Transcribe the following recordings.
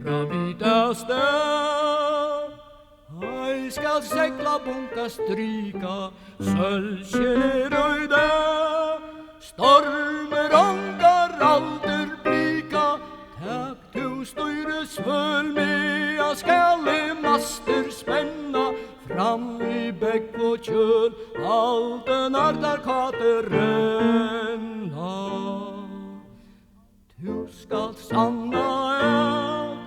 Ravidaste, jag ska segla, bunka, stryka, sölkjeleröjde. Stormer ångar alder blika, tack du styre svöl med, jag skall i master spänna, fram i bäck och köl, allt den där kateränna. Du skall sanna ät,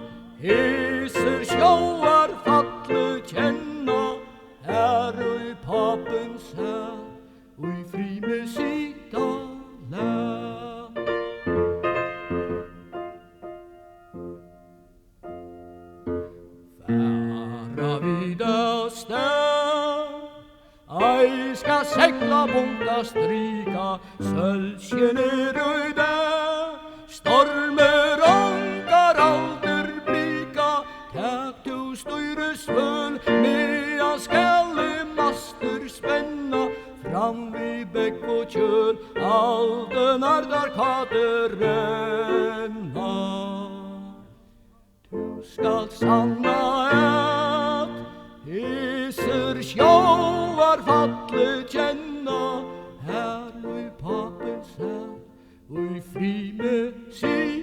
heser sjöar fattle känna, här i papens här, och i fri med sita lät. Fära vida stäm, jag ska segla, bunka, stryka, sölkjeleröjde. Stormer ångar alder blika, tack du styre svöl med, jag skall i master spänna, fram i bäck och köl, all den där kateränna. Du skall sanna ät, heser sjöar fattle känna, här i papens här, och i fri med sig.